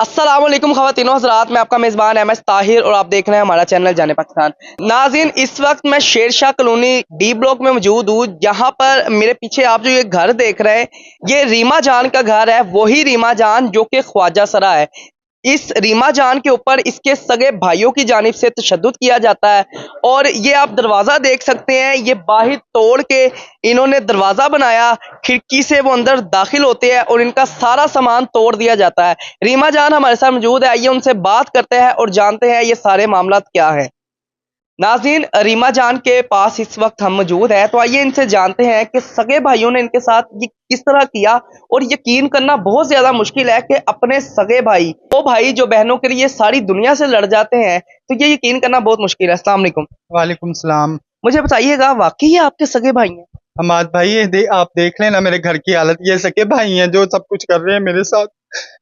अस्सलामुअलैकुम ख़वातीनो हज़रात, मैं आपका मेज़बान एम एस ताहिर और आप देख रहे हैं हमारा चैनल जाने पाकिस्तान। नाज़रीन, इस वक्त मैं शेरशाह कॉलोनी डी ब्लॉक में मौजूद हूँ, जहाँ पर मेरे पीछे आप जो ये घर देख रहे हैं, ये रीमा जान का घर है। वही रीमा जान जो कि ख्वाजा सरा है। इस रीमा जान के ऊपर इसके सगे भाइयों की जानिब से तशद्दुद किया जाता है और ये आप दरवाज़ा देख सकते हैं, ये बाहिर तोड़ के इन्होंने दरवाज़ा बनाया, खिड़की से वो अंदर दाखिल होते हैं और इनका सारा सामान तोड़ दिया जाता है। रीमा जान हमारे साथ मौजूद है, आइए उनसे बात करते हैं और जानते हैं ये सारे मामला क्या हैं। नाज़रीन, रीमा जान के पास इस वक्त हम मौजूद हैं, तो आइए इनसे जानते हैं कि सगे भाइयों ने इनके साथ ये किस तरह किया। और यकीन करना बहुत ज्यादा मुश्किल है कि अपने सगे भाई, वो भाई जो बहनों के लिए सारी दुनिया से लड़ जाते हैं, तो ये यकीन करना बहुत मुश्किल है। अस्सलाम वालेकुम। वालेकुम सलाम। मुझे बताइएगा, वाकई ये आपके सगे भाई हैं? हमाद भाई, आप देख लेना मेरे घर की हालत। ये सके भाई हैं जो सब कुछ कर रहे हैं मेरे साथ।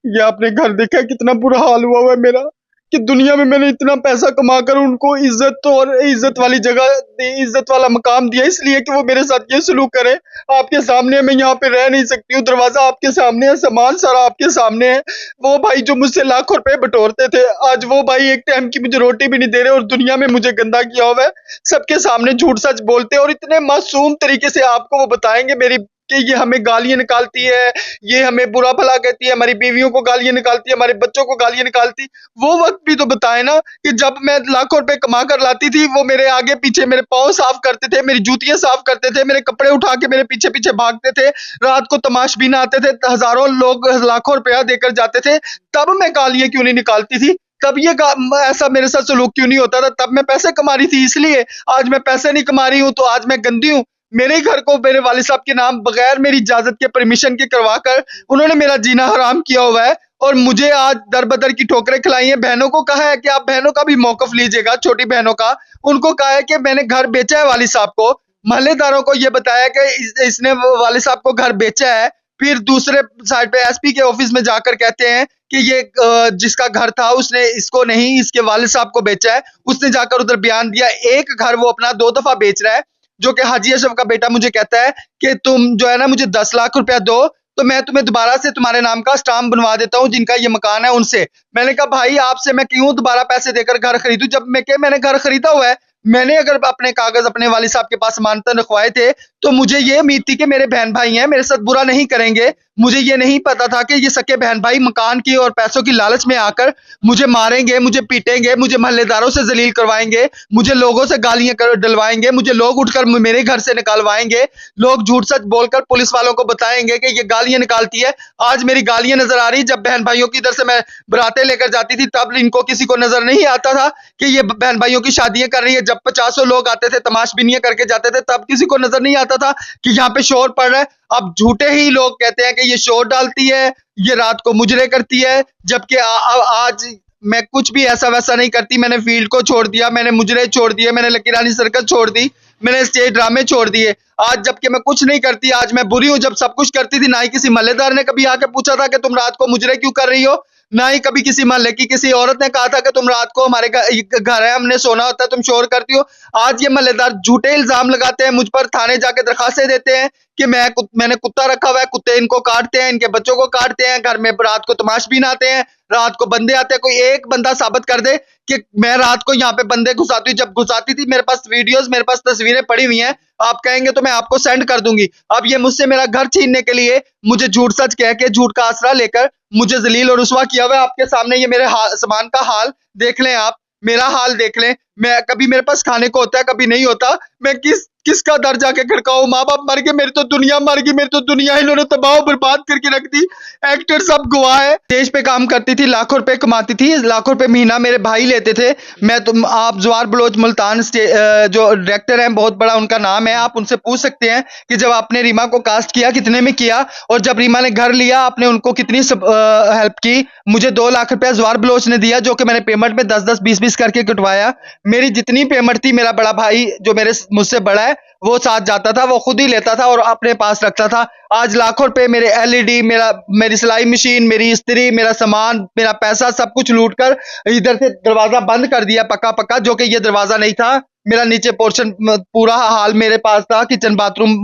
ये आपने घर देखा कितना बुरा हाल हुआ है मेरा, कि दुनिया में मैंने इतना पैसा कमाकर उनको इज्जत और इज्जत वाली जगह दी, इज्जत वाला मकाम दिया, इसलिए कि वो मेरे साथ ये सलूक करे। आपके सामने मैं यहाँ पे रह नहीं सकती हूँ, दरवाजा आपके सामने है, सामान सारा आपके सामने है। वो भाई जो मुझसे लाखों रुपए बटोरते थे, आज वो भाई एक टाइम की मुझे रोटी भी नहीं दे रहे और दुनिया में मुझे गंदा किया हुआ है। सबके सामने झूठ सच बोलते हैं और इतने मासूम तरीके से आपको वो बताएंगे मेरी, कि ये हमें गालियां निकालती है, ये हमें बुरा भला कहती है, हमारी बीवियों को गालियां निकालती है, हमारे बच्चों को गालियां निकालती। वो वक्त भी तो बताए ना, कि जब मैं लाखों रुपए कमा कर लाती थी, वो मेरे आगे पीछे मेरे पाँव साफ करते थे, मेरी जूतियां साफ करते थे, मेरे कपड़े उठा के मेरे पीछे पीछे भागते थे, रात को तमाशबीन आते थे, हजारों लोग लाखों रुपया देकर जाते थे, तब मैं गालियां क्यों नहीं निकालती थी? तब ये ऐसा मेरे साथ सलूक क्यों नहीं होता था? तब मैं पैसे कमा रही थी इसलिए। आज मैं पैसे नहीं कमा रही हूँ तो आज मैं गंदी हूँ। मेरे ही घर को मेरे वालिद साहब के नाम बगैर मेरी इजाजत के, परमिशन के करवा कर उन्होंने मेरा जीना हराम किया हुआ है और मुझे आज दर बदर की ठोकरें खिलाई हैं। बहनों को कहा है कि आप बहनों का भी मौकफ लीजिएगा, छोटी बहनों का। उनको कहा है कि मैंने घर बेचा है वालिद साहब को। मोहल्लेदारों को ये बताया कि इसने वालिद साहब को घर बेचा है। फिर दूसरे साइड पे एसपी के ऑफिस में जाकर कहते हैं कि ये जिसका घर था उसने इसको नहीं, इसके वालिद साहब को बेचा है। उसने जाकर उधर बयान दिया। एक घर वो अपना 2 दफा बेच रहा है, जो कि हाजी अशरफ का बेटा मुझे कहता है कि तुम जो है ना मुझे 10 लाख रुपया दो, तो मैं तुम्हें दोबारा से तुम्हारे नाम का स्टाम्प बनवा देता हूँ, जिनका ये मकान है उनसे। मैंने कहा भाई आपसे मैं क्यों दोबारा पैसे देकर घर खरीदूं, जब मैंने घर खरीदा हुआ है। मैंने अगर अपने कागज अपने वालिद साहब के पास अमानतन रखवाए थे, तो मुझे ये उम्मीद थी कि मेरे बहन भाई हैं, मेरे साथ बुरा नहीं करेंगे। मुझे ये नहीं पता था कि ये सके बहन भाई मकान की और पैसों की लालच में आकर मुझे मारेंगे, मुझे पीटेंगे, मुझे मोहल्लेदारों से जलील करवाएंगे, मुझे लोगों से गालियां डलवाएंगे, मुझे लोग उठकर मेरे घर से निकालवाएंगे, लोग झूठ सच बोलकर पुलिस वालों को बताएंगे कि ये गालियां निकालती है। आज मेरी गालियां नजर आ रही। जब बहन भाइयों की इधर से मैं बरातें लेकर जाती थी, तब इनको किसी को नजर नहीं आता था कि ये बहन भाइयों की शादियां कर रही है। जब 50 लोग आते थे, तमाशबीनियां करके जाते थे, तब किसी को नजर नहीं आता था कि यहाँ पे शोर पड़ रहा है। अब झूठे ही लोग कहते हैं कि ये शोर डालती है, ये रात को मुजरे करती है, जबकि आज मैं कुछ भी ऐसा वैसा नहीं करती। मैंने फील्ड को छोड़ दिया, मैंने मुजरे छोड़ दिए, मैंने लकी रानी सर्कस छोड़ दी, मैंने स्टेज ड्रामे छोड़ दिए। आज जबकि मैं कुछ नहीं करती, आज मैं बुरी हूं। जब सब कुछ करती थी, ना ही किसी मोहल्लेदार ने कभी आके पूछा था कि तुम रात को मुजरे क्यों कर रही हो, ना ही कभी किसी मोहल्ले की किसी औरत ने कहा था कि तुम रात को हमारे घर है, हमने सोना होता है, तुम शोर करती हो। आज ये मोहल्लेदार झूठे इल्जाम लगाते हैं मुझ पर, थाने जाके दरखास्तें देते हैं कि मैंने कुत्ता रखा हुआ है, कुत्ते इनको काटते हैं, इनके बच्चों को काटते हैं, घर में रात को तमाशबीन आते हैं, रात को बंदे आते हैं। कोई एक बंदा साबित कर दे कि मैं रात को यहाँ पे बंदे घुसाती हूँ। जब घुसाती थी, मेरे पास वीडियोस, मेरे पास तस्वीरें पड़ी हुई हैं, आप कहेंगे तो मैं आपको सेंड कर दूंगी। अब ये मुझसे मेरा घर छीनने के लिए मुझे झूठ सच कह के, झूठ का आसरा लेकर मुझे जलील और रुसवा किया हुआ है। आपके सामने ये मेरे सामान का हाल देख लें, आप मेरा हाल देख लें। मैं कभी मेरे पास खाने को होता है, कभी नहीं होता। मैं किसका दर जाके खड़काऊं? माँ बाप मर गए, मेरी तो दुनिया मर गई, मेरी तो दुनिया इन्होंने तबाह बर्बाद करके रख दी। एक्टर सब गवाह है। स्टेज पे काम करती थी, लाखों रुपए कमाती थी, लाखों रुपए महीना मेरे भाई लेते थे। आप जवार बलोच मुल्तान जो डायरेक्टर हैं, बहुत बड़ा उनका नाम है, आप उनसे पूछ सकते हैं कि जब आपने रीमा को कास्ट किया कितने में किया, और जब रीमा ने घर लिया आपने उनको कितनी हेल्प की। मुझे 2 लाख रुपया जवार बलोच ने दिया, जो कि मैंने पेमेंट में 10-10, 20-20 करके कटवाया। मेरी जितनी पेमेंट थी, मेरा बड़ा भाई जो मुझसे बड़ा है वो साथ जाता था, वो खुद ही लेता था और अपने पास रखता था। आज लाखों रुपए मेरे एलईडी, मेरी सिलाई मशीन, मेरी इस्त्री, मेरा सामान, मेरा पैसा सब कुछ लूट कर इधर से दरवाजा बंद कर दिया पक्का पक्का, जो कि ये दरवाजा नहीं था। मेरा नीचे पोर्शन पूरा हाल मेरे पास था, किचन बाथरूम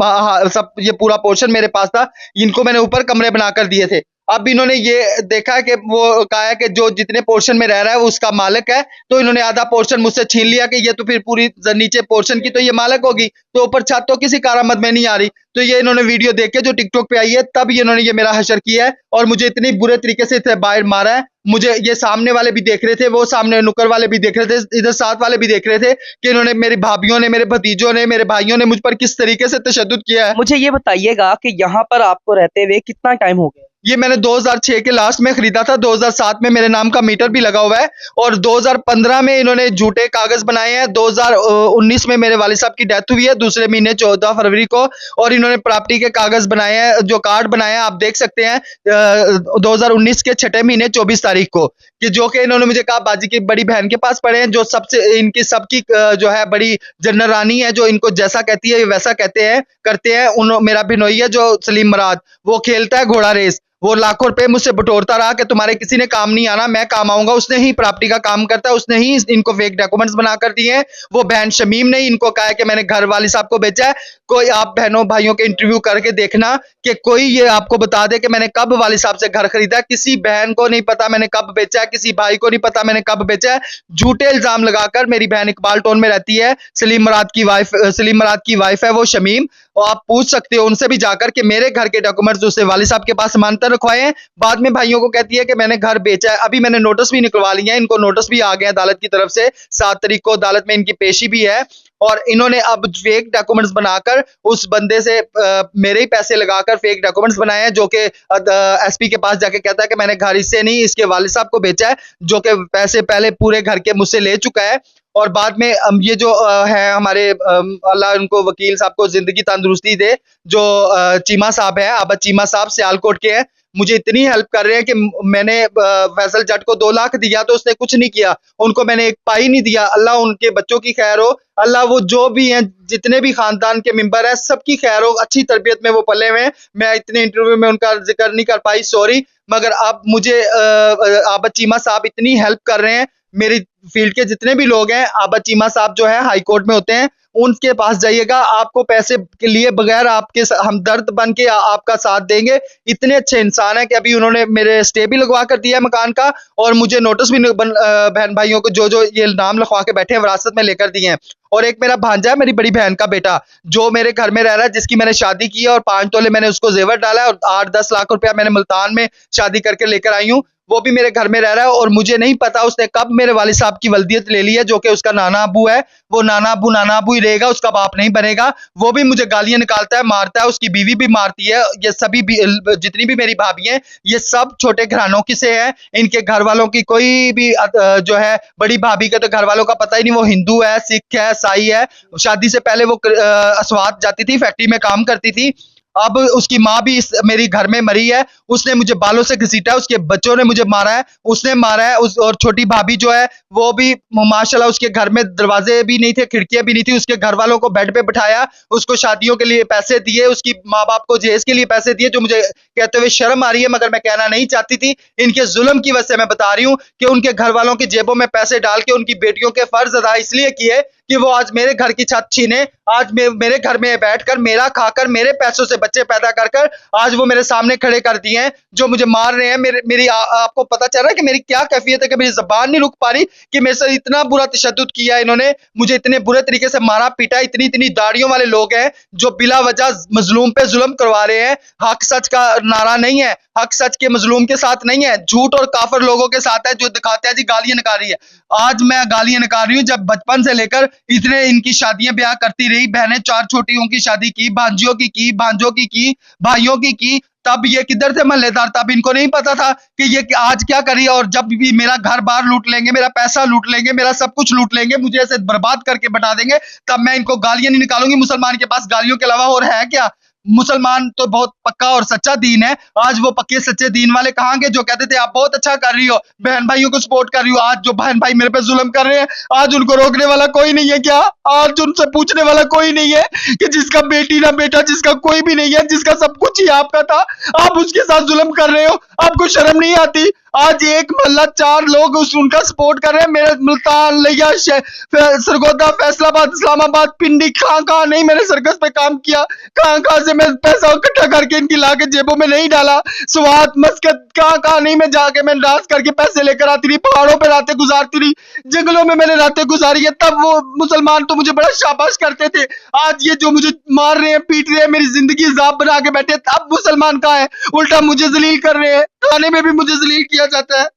सब ये पूरा पोर्शन मेरे पास था। इनको मैंने ऊपर कमरे बनाकर दिए थे। अब इन्होंने ये देखा है कि वो कहा है कि जो जितने पोर्शन में रह रहा है वो उसका मालिक है, तो इन्होंने आधा पोर्शन मुझसे छीन लिया कि ये तो फिर पूरी नीचे पोर्शन की तो ये मालिक होगी, तो ऊपर छत तो किसी कारामद में नहीं आ रही। तो ये इन्होंने वीडियो देख के जो टिकटॉक पे आई है तब ये इन्होंने ये मेरा हशर किया है और मुझे इतनी बुरे तरीके से इसे बाहर मारा है। मुझे ये सामने वाले भी देख रहे थे, वो सामने नुक्कड़ वाले भी देख रहे थे, इधर साथ वाले भी देख रहे थे कि इन्होंने मेरी भाभियों ने, मेरे भतीजों ने, मेरे भाइयों ने मुझ पर किस तरीके से तशद्दुद किया है। मुझे ये बताइएगा कि यहाँ पर आपको रहते हुए कितना टाइम हो गया? ये मैंने 2006 के लास्ट में खरीदा था, 2007 में मेरे नाम का मीटर भी लगा हुआ है और 2015 में इन्होंने झूठे कागज बनाए हैं। 2019 में मेरे वालिद साहब की डेथ हुई है दूसरे महीने 14 फरवरी को, और इन्होंने प्रॉपर्टी के कागज बनाए हैं, जो कार्ड बनाए हैं आप देख सकते हैं 2019 के 6 महीने 24 तारीख को, कि जो कि इन्होंने मुझे कहा बाजी की बड़ी बहन के पास पड़े हैं, जो सबसे इनकी सबकी जो है बड़ी जनरल रानी है, जो इनको जैसा कहती है वैसा करते हैं। मेरा बिनोई है जो सलीम मुराद, वो खेलता है घोड़ा रेस, वो लाखों रुपए मुझसे बटोरता रहा कि तुम्हारे किसी ने काम नहीं आना, मैं काम आऊंगा। उसने ही प्रॉपर्टी का काम करता है, उसने ही इनको फेक डॉक्यूमेंट्स बना कर दिए हैं। वो बहन शमीम ने इनको कहा है कि मैंने घर वाली साहब को बेचा है। कोई आप बहनों भाइयों के इंटरव्यू करके देखना कि कोई ये आपको बता दे कि मैंने कब वाली साहब से घर खरीदा। किसी बहन को नहीं पता मैंने कब बेचा है, किसी भाई को नहीं पता मैंने कब बेचा है। झूठे इल्जाम लगाकर मेरी बहन इकबाल टाउन में रहती है, सलीम मुराद की वाइफ है वो शमीम, और आप पूछ सकते हो उनसे भी जाकर कि मेरे घर के डॉक्यूमेंट्स उससे वाली साहब के पास समांतर रखवाए हैं। बाद में भाइयों को कहती है कि मैंने घर बेचा है। अभी मैंने नोटिस भी निकलवा लिया है, इनको नोटिस भी आ गया अदालत की तरफ से, 7 तारीख को अदालत में इनकी पेशी भी है। और इन्होंने अब फेक डॉक्यूमेंट्स बनाकर उस बंदे से मेरे ही पैसे लगाकर फेक डॉक्यूमेंट्स बनाए हैं, जो कि एसपी के पास जाके कहता है कि मैंने घर इससे नहीं इसके वालिद साहब को बेचा है, जो कि पैसे पहले पूरे घर के मुझसे ले चुका है। और बाद में ये जो है हमारे अल्लाह उनको वकील साहब को जिंदगी तंदुरुस्ती दे, जो चीमा साहब है, अब चीमा साहब सियालकोट के हैं, मुझे इतनी हेल्प कर रहे हैं कि मैंने फैसल जट को 2 लाख दिया तो उसने कुछ नहीं किया, उनको मैंने एक पाई नहीं दिया। अल्लाह उनके बच्चों की खैर हो, अल्लाह वो जो भी हैं जितने भी खानदान के मेंबर हैं सबकी खैर हो, अच्छी तरबियत में वो पले हुए हैं। मैं इतने इंटरव्यू में उनका जिक्र नहीं कर पाई, सॉरी, मगर अब मुझे आबद चीमा साहब इतनी हेल्प कर रहे हैं। मेरी फील्ड के जितने भी लोग हैं, आबद चीमा साहब जो है हाई कोर्ट में होते हैं, उनके पास जाइएगा, आपको पैसे के लिए बगैर आपके हमदर्द बन के आपका साथ देंगे। इतने अच्छे इंसान है कि अभी उन्होंने मेरे स्टे भी लगवा कर दिया है मकान का, और मुझे नोटिस भी बहन भाइयों को जो जो ये नाम लिखवा के बैठे हैं विरासत में लेकर दिए हैं। और एक मेरा भांजा है, मेरी बड़ी बहन का बेटा, जो मेरे घर में रह रहा है, जिसकी मैंने शादी की है और 5 तोले मैंने उसको जेवर डाला है और 8-10 लाख रुपया मैंने मुल्तान में शादी करके लेकर आई हूँ। वो भी मेरे घर में रह रहा है और मुझे नहीं पता उसने कब मेरे वालिद साहब की वल्दियत ले ली है, जो कि उसका नाना अबू है। वो नाना अबू ही रहेगा, उसका बाप नहीं बनेगा। वो भी मुझे गालियां निकालता है, मारता है, उसकी बीवी भी मारती है। ये सभी जितनी भी मेरी भाभी हैं, ये सब छोटे घरानों की से है। इनके घर वालों की कोई भी जो है बड़ी भाभी के तो घर वालों का पता ही नहीं, वो हिंदू है, सिख है, ईसाई है। शादी से पहले वो अस्वात जाती थी, फैक्ट्री में काम करती थी। अब उसकी माँ भी मेरी घर में मरी है, उसने मुझे बालों से घसीटा है, उसके बच्चों ने मुझे मारा है, उसने मारा है। और छोटी भाभी जो है वो भी माशाल्लाह, उसके घर में दरवाजे भी नहीं थे, खिड़कियां भी नहीं थी, उसके घर वालों को बेड पे बिठाया, उसको शादियों के लिए पैसे दिए, उसकी माँ बाप को जहेज के लिए पैसे दिए, जो मुझे कहते हुए शर्म आ रही है, मगर मैं कहना नहीं चाहती थी। इनके जुल्म की वजह से मैं बता रही हूँ कि उनके घर वालों की जेबों में पैसे डाल के उनकी बेटियों के फर्ज अदा इसलिए किए कि वो आज मेरे घर की छत छीने, आज मेरे घर में बैठकर मेरा खाकर मेरे पैसों से बच्चे पैदा कर आज वो मेरे सामने खड़े कर दिए हैं, जो मुझे मार रहे हैं। मेरी आपको पता चल रहा है कि मेरी क्या कैफियत है, कि मेरी ज़बान नहीं रुक पा रही कि मेरे से इतना बुरा तशद्दुद किया इन्होंने, मुझे इतने बुरे तरीके से मारा पीटा। इतनी दाढ़ियों वाले लोग हैं जो बिला वजह मजलूम पे जुल्म करवा रहे हैं। हक सच का नारा नहीं है, हक सच के मजलूम के साथ नहीं है, झूठ और काफिर लोगों के साथ है, जो दिखाते हैं जी गालियां निकाल रही है। आज मैं गालियां निकाल रही हूँ, जब बचपन से लेकर इतने इनकी शादियां ब्याह करती रही, बहनें 4 छोटियों की शादी की, भांजियों की, भांजों की, भाइयों की, तब ये किधर थे मल्लेदार, तब इनको नहीं पता था कि ये आज क्या करी। और जब भी मेरा घर बार लूट लेंगे, मेरा पैसा लूट लेंगे, मेरा सब कुछ लूट लेंगे, मुझे ऐसे बर्बाद करके बता देंगे, तब मैं इनको गालियां नहीं निकालूंगी। मुसलमान के पास गालियों के अलावा और है क्या? मुसलमान तो बहुत पक्का और सच्चा दीन है। आज वो पक्के सच्चे दीन वाले कहाँ के जो कहते थे आप बहुत अच्छा कर रही हो, बहन भाइयों को सपोर्ट कर रही हो, आज जो बहन भाई मेरे पे जुल्म कर रहे हैं, आज उनको रोकने वाला कोई नहीं है क्या? आज उनसे पूछने वाला कोई नहीं है कि जिसका बेटी ना बेटा, जिसका कोई भी नहीं है, जिसका सब कुछ ही आपका था, आप उसके साथ जुल्म कर रहे हो? आपको शर्म नहीं आती? आज एक मोहल्ला 4 लोग उनका सपोर्ट कर रहे हैं। मेरे मुल्तान, लिया, सरगोदा, फैसलाबाद, इस्लामाबाद, पिंडी, कहाँ नहीं मैंने सर्कस पे काम किया, कहाँ से मैं पैसा इकट्ठा करके इनकी लाके जेबों में नहीं डाला। स्वात मस्कत कहाँ नहीं में जाके मैं डांस करके पैसे लेकर आती रही, पहाड़ों पे रातें गुजारती रही, जंगलों में मैंने रातें गुजारी है। तब वो मुसलमान तो मुझे बड़ा शाबाश करते थे। आज ये जो मुझे मार रहे हैं, पीट रहे हैं, मेरी जिंदगी हिसाब बना के बैठे, अब मुसलमान कहाँ है, उल्टा मुझे जलील कर रहे हैं। थाने में भी मुझे जलील किया जाता है।